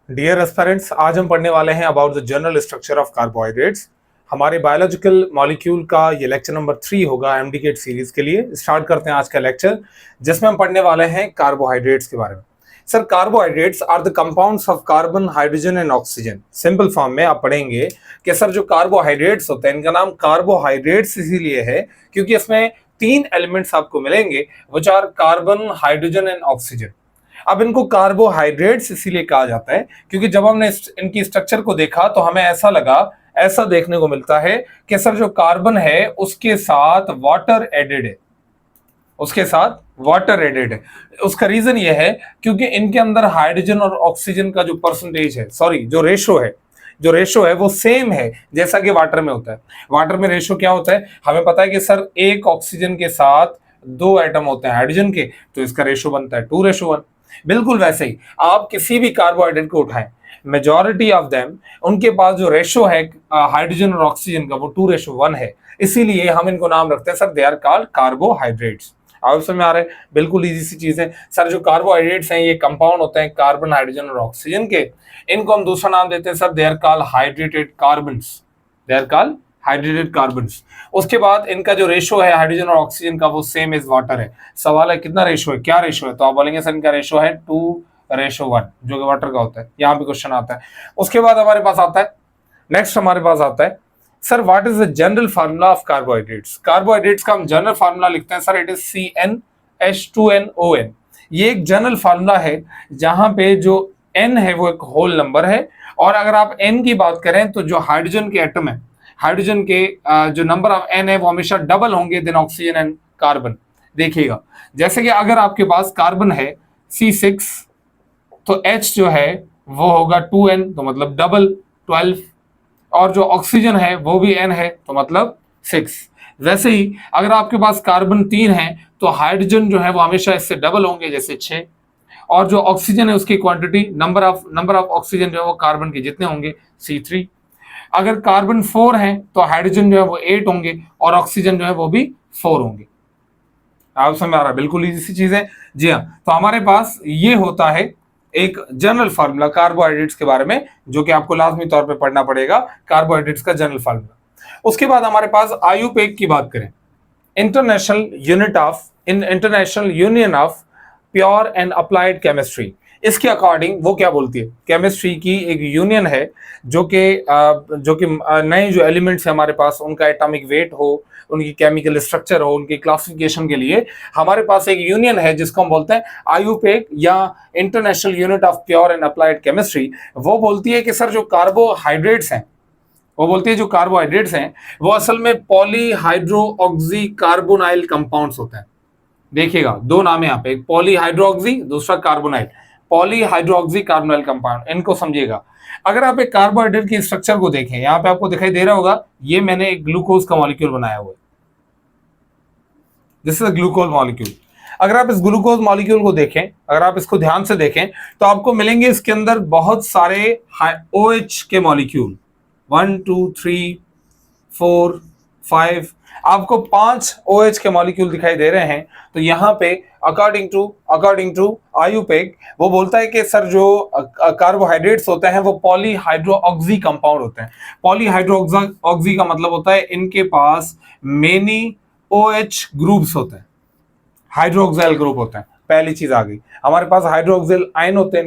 Dear aspirants, आज हम पढ़ने वाले हैं about the general structure of carbohydrates. हमारे बायोलॉजिकल मॉलिक्यूल का ये लेक्चर नंबर 3 होगा एमडीकेट सीरीज के लिए। स्टार्ट करते हैं आज का लेक्चर, जिसमें हम पढ़ने वाले हैं कार्बोहाइड्रेट्स के बारे में। Sir, carbohydrates are the compounds of carbon, hydrogen and oxygen. Simple form में आप पढ़ेंगे कि सर जो कार्बोहाइड्रेट्स होते हैं, इनका नाम कार्बोहाइड्रेट्स इसीलिए है क्योंकि इसमें 3 एलिमेंट्स आपको मिलेंगे, which are carbon, hydrogen and oxygen. अब इनको कार्बोहाइड्रेट्स इसीलिए कहा जाता है क्योंकि जब हमने इनकी स्ट्रक्चर को देखा तो हमें ऐसा लगा, ऐसा देखने को मिलता है कि सर जो कार्बन है उसके साथ वाटर एडेड है, उसके साथ वाटर एडेड है। उसका रीजन ये है क्योंकि इनके अंदर हाइड्रोजन और ऑक्सीजन का जो परसेंटेज है, सॉरी जो रेशो है वो सेम है जैसा कि वाटर में होता है। वाटर में रेशो क्या होता है, हमें पता है कि सर एक ऑक्सीजन के साथ 2 एटम होते हैं हाइड्रोजन के, तो इसका रेशो बनता है 2:1। बिल्कुल वैसे ही आप किसी भी कार्बोहाइड्रेट को उठाएं, मेजॉरिटी ऑफ देम उनके पास जो रेशो है हाइड्रोजन और ऑक्सीजन का वो 2:1 है। इसीलिए हम इनको नाम रखते हैं sir, they are called carbohydrates. आप समझ में आ रहे हैं? बिल्कुल इजी सी चीज है सर। जो कार्बोहाइड्रेट्स हैं ये कंपाउंड होते हैं कार्बन, हाइड्रोजन और ऑक्सीजन के। इनको हम दूसरा नाम देते हैं sir, they are called hydrated carbons. They are called hydrated carbons. उसके बाद इनका जो रेशो है हाइड्रोजन और ऑक्सीजन का वो सेम एज वाटर है। सवाल है कितना रेशो है, क्या रेशो है, तो आप बोलेंगे सर इनका रेशो है 2:1 जो कि वाटर का होता है। यहाँ पे क्वेश्चन आता है। उसके बाद हमारे पास आता है, नेक्स्ट हमारे पास आता है sir, what is the general formula of carbohydrates. Carbohydrates का हम जनरल फार्मूला लिखते हैं सर, इट इज CnH2nOn। ये एक जनरल फार्मूला है जहां पे जो n है वो एक होल नंबर है, और अगर आप n की बात करें तो जो हाइड्रोजन के एटम है, हाइड्रोजन के जो नंबर ऑफ n है वो हमेशा डबल होंगे देन ऑक्सीजन एंड कार्बन। देखिएगा, जैसे कि अगर आपके पास कार्बन है C6 तो H जो है वो होगा 2n, तो मतलब डबल 12, और जो ऑक्सीजन है वो भी n है तो मतलब 6। वैसे ही अगर आपके पास कार्बन 3 है तो हाइड्रोजन जो है वो हमेशा इससे डबल होंगे, जैसे 6, और जो ऑक्सीजन है उसकी क्वांटिटी, नंबर ऑफ ऑक्सीजन जो है वो कार्बन के जितने होंगे, C3। अगर कार्बन 4 है तो हाइड्रोजन जो है वो 8 होंगे और ऑक्सीजन जो है वो भी 4 होंगे। आप समझ आ रहा है? बिल्कुल इजी सी चीज है। जी हाँ, तो हमारे पास ये होता है एक जनरल फार्मूला कार्बोहाइड्रेट्स के बारे में, जो कि आपको लाजमी तौर पे पढ़ना पड़ेगा, कार्बोहाइड्रेट्स का जनरल फार्मूला। उसके बाद हमारे पास आयुपेक की बात करें, international union of pure and applied chemistry. इसके अकॉर्डिंग वो क्या बोलती है, केमिस्ट्री की एक यूनियन है जो कि नए जो एलिमेंट्स है हमारे पास उनका एटॉमिक वेट हो, उनकी केमिकल स्ट्रक्चर हो, उनकी क्लासिफिकेशन के लिए हमारे पास एक यूनियन है जिसको हम बोलते हैं आयुपेक या international unit of pure and applied chemistry. वो बोलती है कि सर जो कार्बोहाइड्रेट्स हैं, वो बोलती है जो कार्बोहाइड्रेट्स हैं वो असल में पॉलीहाइड्रोऑक्सी कार्बोनाइल कंपाउंड्स होते हैं। देखिएगा, 2 नाम है यहाँ पे, एक पॉलीहाइड्रोऑक्सी, दूसरा कार्बोनाइल। पॉलीहाइड्रोऑक्सी कार्बोनाइल कंपाउंड, इनको समझिएगा। अगर आप एक कार्बोहाइड्रेट की स्ट्रक्चर को देखें, यहाँ पे आपको दिखाई दे रहा होगा, ये मैंने एक ग्लूकोज का मॉलिक्यूल बनाया हुआ है, दिस इज ग्लूकोज मॉलिक्यूल। अगर आप इस ग्लूकोज मॉलिक्यूल को देखें, अगर आप इसको ध्यान से देखें तो आपको मिलेंगे इसके अंदर बहुत सारे OH के मॉलिक्यूल, 1 2 3 4 5, आपको 5 OH के मॉलिक्यूल दिखाई दे रहे हैं। तो यहाँ पे अकॉर्डिंग टू आयुपेक वो बोलता है कि सर जो कार्बोहाइड्रेट्स होते हैं वो पॉलीहाइड्रोऑक्सी कंपाउंड होते हैं। पॉलीहाइड्रोऑक्सी का मतलब होता है इनके पास मेनी OH ग्रुप्स होते हैं, हाइड्रोक्साइल ग्रुप होते हैं। पहली चीज आ गई, हमारे पास हाइड्रोक्सिल आयन होते हैं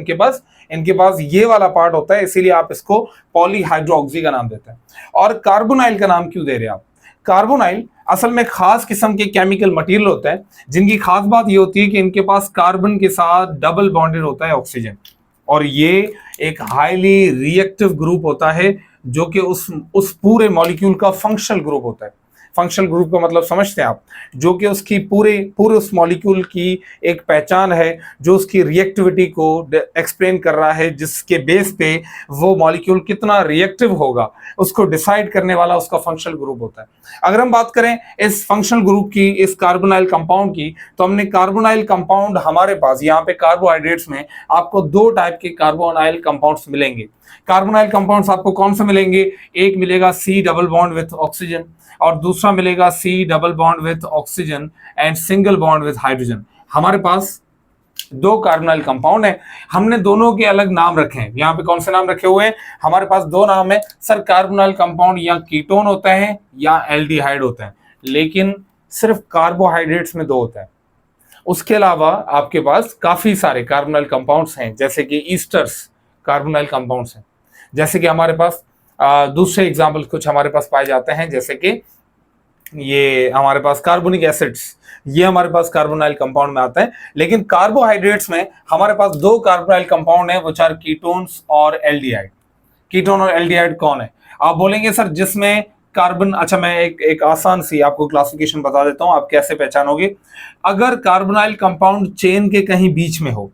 इनके पास ये वाला पार्ट होता है, इसीलिए आप इसको पॉलीहाइड्रोऑक्सी का नाम देते हैं। और कार्बोनाइल का नाम क्यों दे रहे हैं आप? कार्बोनाइल असल में खास किस्म के केमिकल मटेरियल होता है जिनकी खास बात ये होती है कि इनके पास कार्बन के साथ डबल बॉन्डेड होता है ऑक्सीजन, और ये एक हाईली रिएक्टिव ग्रुप होता है जो कि उस पूरे मॉलिक्यूल का फंक्शनल ग्रुप होता है। फंक्शनल ग्रुप का मतलब समझते हैं आप, जो कि उसकी पूरे उस मॉलिक्यूल की एक पहचान है, जो उसकी रिएक्टिविटी को एक्सप्लेन कर रहा है, जिसके बेस पे वो मॉलिक्यूल कितना रिएक्टिव होगा उसको डिसाइड करने वाला उसका फंक्शनल ग्रुप होता है। अगर हम बात करें इस फंक्शनल ग्रुप की, इस कार्बोनाइल कंपाउंड की, तो हमने कार्बोनाइल कंपाउंड हमारे पास यहाँ पे कार्बोहाइड्रेट्स में आपको 2 टाइप के कार्बोनाइल कंपाउंड्स मिलेंगे। कार्बोनाइल कंपाउंड्स आपको कौन से मिलेंगे? एक मिलेगा C double bond with oxygen, और दूसरा मिलेगा C double bond with oxygen and single bond with hydrogen. हमारे पास दो कार्बोनाइल कंपाउंड है, हमने दोनों के अलग नाम रखे हैं। यहाँ पे कौन से नाम रखे हुए हैं? हमारे पास दो नाम है सर, कार्बोनाइल कंपाउंड या कीटोन होता है या एल्डिहाइड होता है, लेकिन सिर्फ कार्बोहाइड्रेट्स में दो होता है। उसके अलावा आपके पास काफी सारे कार्बोनाइल कंपाउंड्स हैं, जैसे कि ईस्टर्स कार्बोनाइल कंपाउंड्स हैं, जैसे कि हमारे पास दूसरे एग्जाम्पल कुछ हमारे पास पाए जाते हैं, जैसे कि ये हमारे पास कार्बोनिक एसिड्स, ये हमारे पास कार्बोनाइल कंपाउंड में आता है। लेकिन कार्बोहाइड्रेट्स में हमारे पास दो कार्बोनाइल कंपाउंड है, वो चार कीटोन्स और एल्डिहाइड। कीटोन और एल्डिहाइड कौन है? आप बोलेंगे सर जिसमें कार्बन, अच्छा मैं एक आसान सी आपको क्लासिफिकेशन बता देता हूं, आप कैसे पहचानोगे। अगर कार्बोनाइल कंपाउंड चेन के कहीं बीच में हो,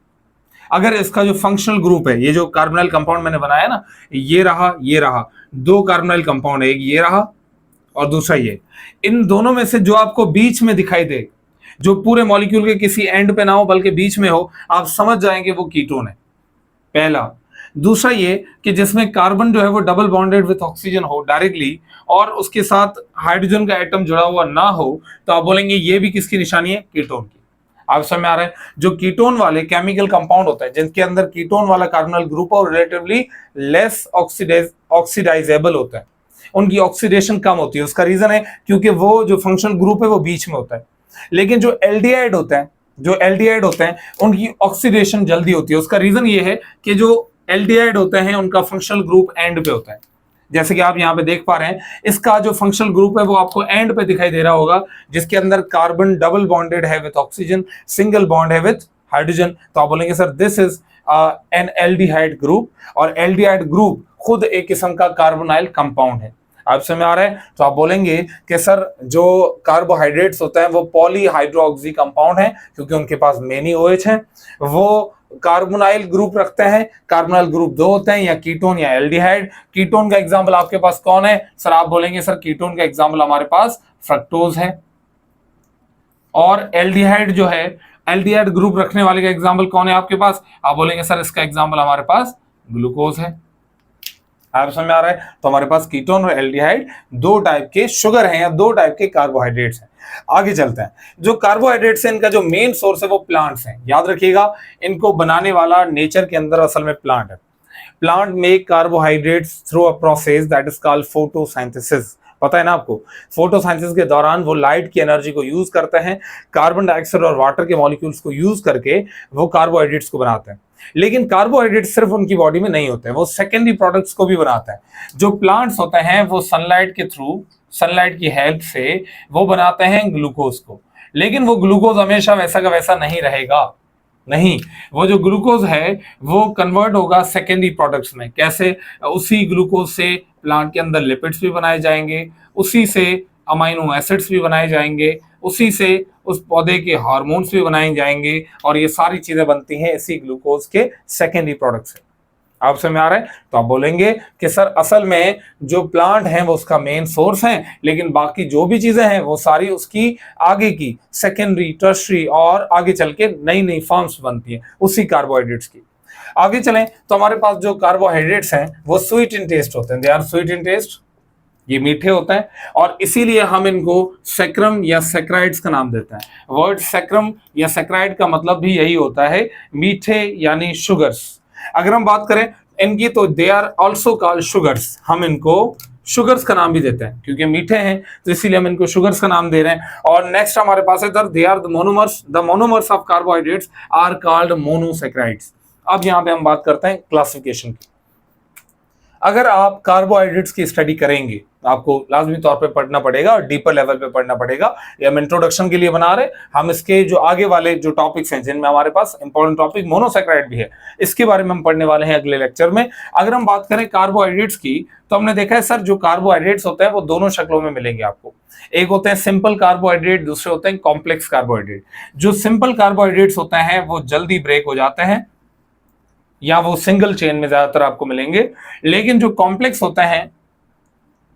अगर इसका जो फंक्शनल ग्रुप है, ये जो कार्बोनाइल कंपाउंड मैंने बनाया ना, ये रहा दो कार्बोनाइल कंपाउंड है, एक ये रहा और दूसरा ये, इन दोनों में से जो आपको बीच में दिखाई दे, जो पूरे मॉलिक्यूल के किसी एंड पे ना हो बल्कि बीच में हो, आप समझ जाएंगे वो कीटोन है, पहला। दूसरा ये कि जिसमें कार्बन जो है वो डबल बॉन्डेड विथ ऑक्सीजन हो डायरेक्टली, और उसके साथ हाइड्रोजन का एटम जुड़ा हुआ ना हो, तो आप बोलेंगे ये भी किसकी निशानी है? कीटोन की। आप समझ में आ रहा है? जो कीटोन वाले केमिकल कंपाउंड होता है, जिनके अंदर कीटोन वाला कार्बोनाइल ग्रुप और रिलेटिवली लेस ऑक्सीडाइजेबल होता है, उनकी ऑक्सीडेशन कम होती है। उसका रीजन है क्योंकि वो जो फंक्शनल ग्रुप है वो बीच में होता है। लेकिन जो एल्डिहाइड होते हैं उनकी ऑक्सीडेशन जल्दी होती है। उसका रीजन ये है कि जो एल्डिहाइड होते हैं उनका फंक्शनल ग्रुप एंड पे होता है, जैसे कि आप यहाँ पे देख पा रहे हैं, इसका जो फंक्शनल ग्रुप है वो आपको एंड पे दिखाई दे रहा होगा, जिसके अंदर कार्बन डबल बॉन्डेड है विथ ऑक्सीजन, सिंगल बॉन्ड है विथ हाइड्रोजन। तो आप बोलेंगे sir this is an aldehyde group, और एल्डिहाइड ग्रुप खुद एक किस्म का कार्बोनाइल कंपाउंड है। आप समझ में आ रहा है? तो आप बोलेंगे कि सर जो कार्बोहाइड्रेट्स होते हैं वो पॉलीहाइड्रोक्सी कंपाउंड है, क्योंकि उनके पास मेनी OH हैं, वो कार्बोनाइल ग्रुप रखते हैं। कार्बोनाइल ग्रुप दो होते हैं, या कीटोन या एल्डिहाइड। कीटोन का एग्जांपल आपके पास कौन है सर? आप बोलेंगे सर कीटोन का एग्जांपल हमारे पास फ्रक्टोज है, और एल्डिहाइड जो है, एल्डिहाइड ग्रुप रखने वाले का एग्जांपल कौन है आपके पास? आप बोलेंगे सर इसका एग्जांपल हमारे पास ग्लूकोज है। आप समझ में आ रहा है? तो हमारे पास कीटोन और एल्डिहाइड दो टाइप के शुगर हैं या दो टाइप के कार्बोहाइड्रेट्स हैं। आगे चलते हैं। जो कार्बोहाइड्रेट्स हैं इनका जो मेन सोर्स है वो प्लांट्स हैं। याद रखिएगा, इनको बनाने वाला नेचर के अंदर असल में प्लांट है। Plant make carbohydrates through a process that is called photosynthesis. पता है ना आपको? फोटोसिंथेसिस के दौरान वो लाइट की एनर्जी को यूज करते हैं, कार्बन डाइऑक्साइड और वाटर के मॉलिक्यूल्स को यूज करके वो कार्बोहाइड्रेट्स को बनाते हैं। लेकिन कार्बोहाइड्रेट सिर्फ उनकी बॉडी में नहीं होते हैं, वो सेकेंडरी प्रोडक्ट्स को भी बनाते हैं। जो प्लांट्स होते हैं वो सनलाइट के थ्रू, सनलाइट की हेल्प से वो बनाते हैं ग्लूकोज को। लेकिन वो ग्लूकोज हमेशा वैसा का वैसा नहीं रहेगा, नहीं, वो जो ग्लूकोज है वो कन्वर्ट होगा सेकेंडरी प्रोडक्ट्स में। कैसे? उसी ग्लूकोज से प्लांट के अंदर लिपिड्स भी बनाए जाएंगे, उसी से अमाइनो एसिड्स भी बनाए जाएंगे, उसी से उस पौधे के हार्मोन्स भी बनाए जाएंगे, और ये सारी चीजें बनती हैं इसी ग्लूकोज के सेकेंडरी प्रोडक्ट से। आप समझ में आ रहा है? तो आप बोलेंगे कि सर असल में जो प्लांट है वो उसका मेन सोर्स है, लेकिन बाकी जो भी चीजें हैं वो सारी उसकी आगे की सेकेंडरी, टर्शरी और आगे चल के नई नई फॉर्म्स बनती हैं उसी कार्बोहाइड्रेट्स की। आगे चलें तो हमारे पास जो कार्बोहाइड्रेट्स हैं वो स्वीट इन टेस्ट होते हैं। They are sweet in taste, ये मीठे होते हैं, और इसीलिए हम इनको सैक्रम या सैक्राइड्स का नाम देते हैं। वर्ड सैक्रम या सैक्राइड का मतलब भी यही होता है, मीठे यानी शुगर्स। अगर हम बात करें इनकी तो they are also called sugars, हम इनको शुगर्स का नाम भी देते हैं क्योंकि मीठे हैं, तो इसीलिए हम इनको शुगर्स का नाम दे रहे हैं। और नेक्स्ट हमारे पास है they are the monomers of carbohydrates are called monosaccharides. अब यहाँ पे हम बात करते हैं क्लासिफिकेशन की। अगर आप कार्बोहाइड्रेट्स की स्टडी करेंगे, आपको लाजमी तौर पे पढ़ना पड़ेगा और डीपर लेवल पे पढ़ना पड़ेगा। ये हम इंट्रोडक्शन के लिए बना रहे, हम इसके जो आगे वाले जो टॉपिक्स हैं जिनमें हमारे पास इंपॉर्टेंट टॉपिक मोनोसैक्राइड भी है, इसके बारे में हम पढ़ने वाले हैं अगले लेक्चर में। अगर हम बात करें कार्बोहाइड्रेट्स की, तो हमने देखा है सर जो कार्बोहाइड्रेट्स होते हैं वो दोनों शक्लों में मिलेंगे आपको। एक होते हैं सिंपल कार्बोहाइड्रेट, दूसरे होते हैं कॉम्प्लेक्स कार्बोहाइड्रेट। जो सिंपल कार्बोहाइड्रेट्स होते हैं वो जल्दी ब्रेक हो जाते हैं, या वो सिंगल चेन में ज्यादातर आपको मिलेंगे। लेकिन जो कॉम्प्लेक्स होते हैं,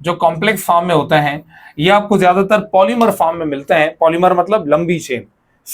जो कॉम्प्लेक्स फॉर्म में होते हैं, ये आपको ज्यादातर पॉलीमर फॉर्म में मिलते हैं। पॉलीमर मतलब लंबी चेन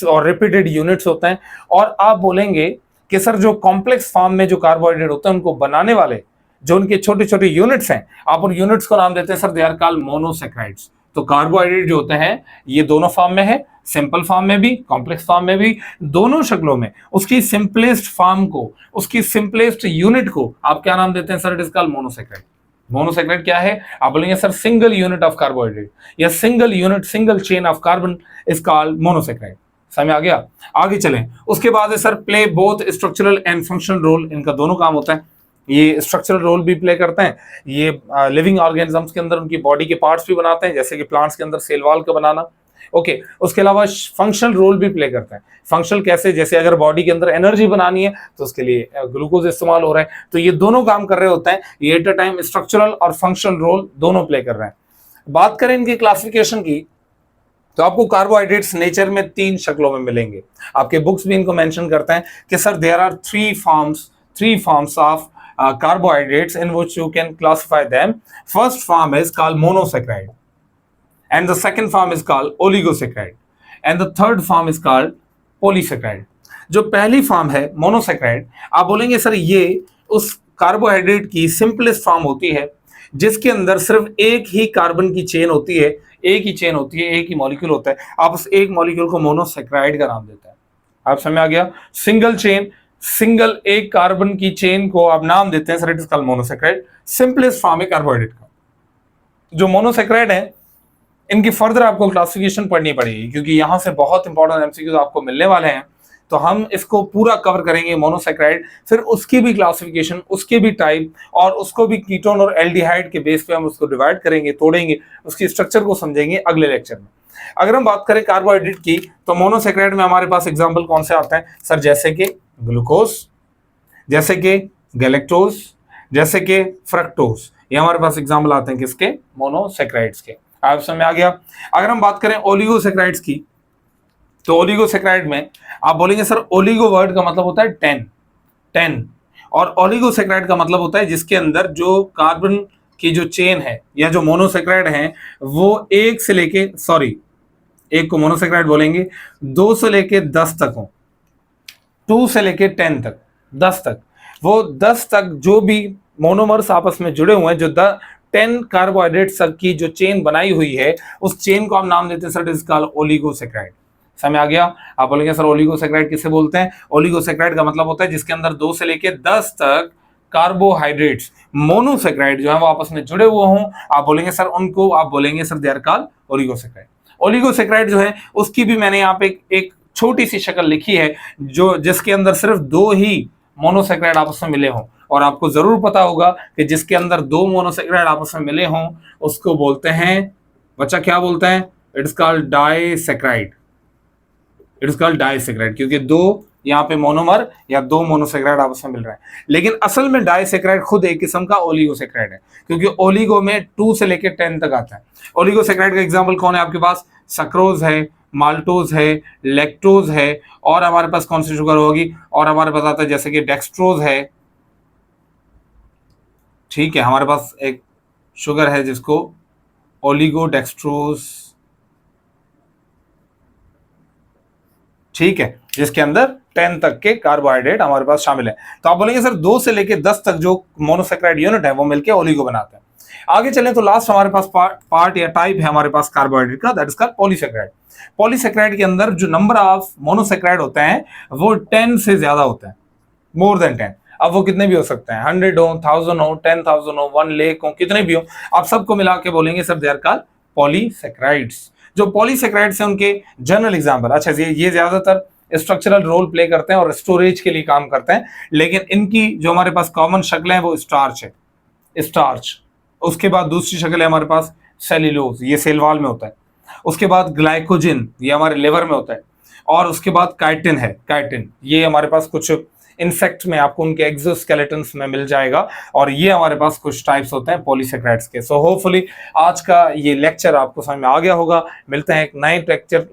और रिपीटेड यूनिट्स होते हैं। और आप बोलेंगे कि सर जो कॉम्प्लेक्स फॉर्म में जो कार्बोहाइड्रेट होते हैं उनको बनाने वाले जो उनके छोटे छोटे यूनिट्स हैं, आप उन यूनिट्स को नाम देते हैं sir they are called monosaccharides. तो कार्बोहाइड्रेट जो होते हैं ये दोनों फॉर्म में है, सिंपल फॉर्म में भी, कॉम्प्लेक्स फॉर्म में भी, दोनों शक्लों में उसकी सिंपलेस्ट फॉर्म को, उसकी सिंपलेस्ट यूनिट को आप क्या नाम देते हैं sir? It is called monosaccharide. Monosaccharide क्या है? आप बोलेंगे sir single unit of carbohydrate या single unit, single chain of carbon is called monosaccharide. समझ आ गया? आगे चलें। उसके बाद है sir play both structural and functional role. इनका दोनों काम होता है, ये स्ट्रक्चरल रोल भी प्ले करते हैं, ये लिविंग ऑर्गेनिजम्स के अंदर उनकी बॉडी के पार्ट्स भी बनाते हैं, जैसे कि प्लांट्स के अंदर सेल वॉल का बनाना। ओके, उसके अलावा फंक्शनल रोल भी प्ले करते हैं। फंक्शनल कैसे? जैसे अगर बॉडी के अंदर एनर्जी बनानी है तो उसके लिए ग्लूकोज इस्तेमाल हो रहा है, तो ये दोनों काम कर रहे होते हैं, ये एट अ टाइम स्ट्रक्चरल और फंक्शनल रोल दोनों प्ले कर रहे हैं। बात करें इनकी क्लासिफिकेशन की तो आपको कार्बोहाइड्रेट्स नेचर में 3 शक्लों में मिलेंगे। आपके बुक्स भी इनको मेंशन करते हैं कि sir there are 3 forms of carbohydrates in which you can classify them. First form is called monosaccharide, and the second form is called oligosaccharide, and the third form is called polysaccharide. जो पहली form है monosaccharide, आप बोलेंगे sir ये उस carbohydrate की simplest form होती है जिसके अंदर सिर्फ एक ही कार्बन की चेन होती है, एक ही चेन होती है, एक ही मॉलिक्यूल होता है। आप उस एक मॉलिक्यूल को मोनोसैकराइड का नाम देते हैं। आप समझ आ गया? सिंगल चेन, सिंगल एक कार्बन की चेन को आप नाम देते हैं sir it is called monosaccharide. Simplest form है कार्बोहाइड्रेट का। जो मोनोसैकराइड है इनकी फर्दर आपको क्लासिफिकेशन पढ़नी पड़ेगी, क्योंकि यहां से बहुत इंपॉर्टेंट एमसीक्यूज आपको मिलने वाले हैं, तो हम इसको पूरा कवर करेंगे मोनोसैकराइड, फिर उसकी भी क्लासिफिकेशन, उसके भी टाइप, और उसको भी कीटोन और एल्डिहाइड के बेस पे हम उसको डिवाइड करेंगे, तोड़ेंगे, उसकी स्ट्रक्चर को समझेंगे अगले लेक्चर में। अगर हम बात करें कार्बोहाइड्रेट की तो मोनोसैकराइड में हमारे पास एग्जाम्पल कौन से आते हैं सर? जैसे कि ग्लूकोज, जैसे कि गैलेक्टोज, जैसे कि फ्रक्टोज, ये हमारे पास एग्जाम्पल आते हैं किसके? मोनोसैकराइड्स के। आप समझ में आ गया? अगर हम बात करें ओलिगोसैकराइड्स की तो ओलिगोसैकराइड में आप बोलेंगे सर ओलिगो वर्ड का मतलब होता है 10, और ओलिगोसैकराइड का मतलब होता है जिसके अंदर जो कार्बन की जो चेन है या जो मोनोसैकराइड है वो एक को मोनोसैकराइड बोलेंगे, 2 से लेके 10 तक हो, 2 से लेके 10 तक, 10 तक, वो 10 तक जो भी मोनोमर्स आपस में जुड़े हुए हैं, जो 10 कार्बोहाइड्रेट्स की जो चेन बनाई हुई है, उस चेन को हम नाम देते हैं सर इट इज कॉल्ड ओलिगोसैकराइड। समझ आ गया? आप बोलेंगे सर ओलिगोसैकराइड किसे बोलते हैं? ओलिगोसैकराइड का मतलब होता है जिसके अंदर 2 से लेके 10 तक कार्बोहाइड्रेट्स, मोनोसैकराइड जो है वो आपस में जुड़े हुए हों, आप बोलेंगे सर उनको, आप बोलेंगे सर दे आर कॉल्ड ओलिगोसैकराइड। ओलिगोसैकराइड जो है उसकी भी मैंने यहाँ पे एक छोटी सी शक्ल लिखी है, जो जिसके अंदर सिर्फ 2 ही मोनोसैकराइड आपस में मिले हों, और आपको जरूर पता होगा कि जिसके अंदर 2 मोनोसैकराइड आपस में मिले हों उसको बोलते हैं, बच्चा क्या बोलते हैं? It is called disaccharide. It is called disaccharide, क्योंकि 2 यहाँ पे मोनोमर या 2 मोनोसैकराइड आपस में मिल रहा है। लेकिन असल में डाइसैकराइड खुद एक किस्म का ओलिगोसैकराइड है, क्योंकि ओलिगो में 2 से लेके 10 तक आता है। ओलिगोसैकराइड का एग्जांपल कौन है आपके पास? सक्रोज है, माल्टोज है, लैक्टोज है, और हमारे पास कौन सी शुगर होगी? और हमारे पास आता है जैसे कि डेक्सट्रोज है, ठीक है, हमारे पास एक शुगर है जिसको ओलिगो डेक्सट्रोज, ठीक है, जिसके अंदर 10 तक के कार्बोहाइड्रेट हमारे पास शामिल है। तो आप बोलेंगे सर 2 से लेके 10 तक जो मोनोसैकराइड यूनिट है वो मिलके ओलिगो बनाते हैं। आगे चलें तो लास्ट हमारे पास पार्ट या टाइप है हमारे पास कार्बोहाइड्रेट का, that is called polysaccharide. Polysaccharide के अंदर जो नंबर ऑफ मोनोसैकराइड होते हैं वो 10 से ज्यादा होते हैं, मोर देन 10। अब वो कितने भी हो सकते हैं, 100 हो, 1000 हो, 10,000 हो, 1 लाख हो, कितने भी हो, आप सबको मिला के बोलेंगे sir they are called polysaccharides. जो पॉलीसैकराइड्स हैं उनके जनरल एग्जांपल, अच्छा ये ज्यादातर स्ट्रक्चरल रोल प्ले करते हैं और स्टोरेज के लिए काम करते हैं, लेकिन इनकी जो हमारे पास कॉमन शक्ल है वो स्टार्च है, स्टार्च। उसके बाद दूसरी शक्ल है हमारे पास सेल्यूलोज, ये सेल वॉल में होता है। उसके बाद ग्लाइकोजन, ये हमारे लिवर में होता है। और उसके बाद काइटिन है, काइटिन ये हमारे पास कुछ इंसेक्ट में आपको उनके एक्सोस्केलेटन्स में मिल जाएगा, और ये हमारे पास कुछ टाइप्स होते हैं पॉलीसैकराइड्स के। सो होपफुली आज का ये लेक्चर आपको समझ में आ गया होगा। मिलते हैं एक नए लेक्चर